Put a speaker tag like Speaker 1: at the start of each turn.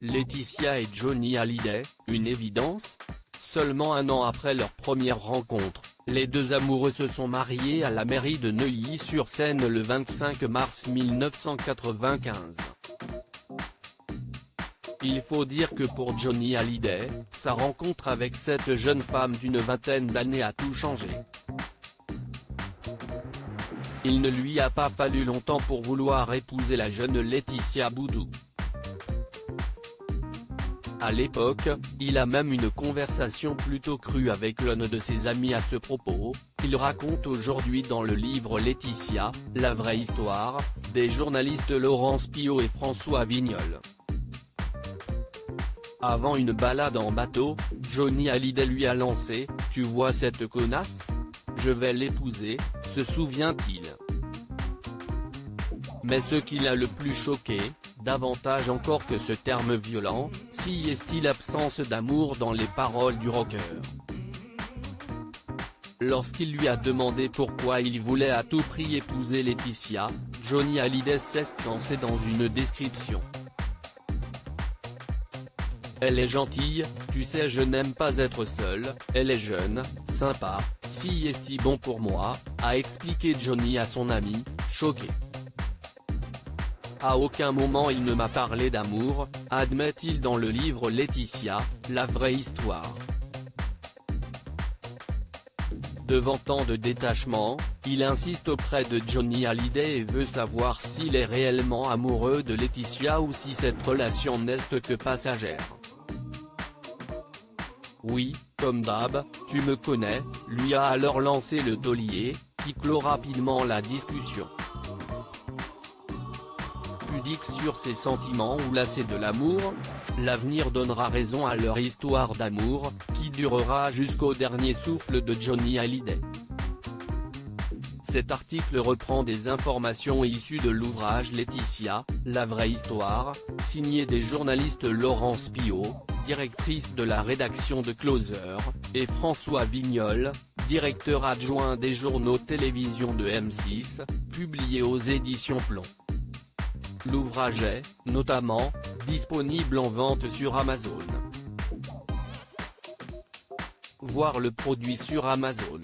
Speaker 1: Laetitia et Johnny Hallyday, une évidence? Seulement un an après leur première rencontre, les deux amoureux se sont mariés à la mairie de Neuilly-sur-Seine le 25 mars 1995. Il faut dire que pour Johnny Hallyday, sa rencontre avec cette jeune femme d'une vingtaine d'années a tout changé. Il ne lui a pas fallu longtemps pour vouloir épouser la jeune Laetitia Boudou. À l'époque, il a même une conversation plutôt crue avec l'un de ses amis à ce propos, qu'il raconte aujourd'hui dans le livre Laetitia, la vraie histoire, des journalistes Laurence Piot et François Vignol. Avant une balade en bateau, Johnny Hallyday lui a lancé « Tu vois cette connasse ? Je vais l'épouser », se souvient-il. Mais ce qui l'a le plus choqué, davantage encore que ce terme violent, si est-il l'absence d'amour dans les paroles du rocker. Lorsqu'il lui a demandé pourquoi il voulait à tout prix épouser Laetitia, Johnny Hallyday s'est lancé dans une description. Elle est gentille, tu sais je n'aime pas être seul, elle est jeune, sympa, si est bon pour moi, a expliqué Johnny à son ami, choqué. À aucun moment il ne m'a parlé d'amour, admet-il dans le livre Laetitia, la vraie histoire. Devant tant de détachement, il insiste auprès de Johnny Hallyday et veut savoir s'il est réellement amoureux de Laetitia ou si cette relation n'est que passagère. Oui, comme d'hab, tu me connais, lui a alors lancé le taulier, qui clôt rapidement la discussion. Pudique sur ses sentiments ou lassé de l'amour, l'avenir donnera raison à leur histoire d'amour, qui durera jusqu'au dernier souffle de Johnny Hallyday. Cet article reprend des informations issues de l'ouvrage Laetitia, la vraie histoire, signé des journalistes Laurence Piot, directrice de la rédaction de Closer, et François Vignol, directeur adjoint des journaux télévision de M6, publié aux éditions Plomb. L'ouvrage est, notamment, disponible en vente sur Amazon. Voir le produit sur Amazon.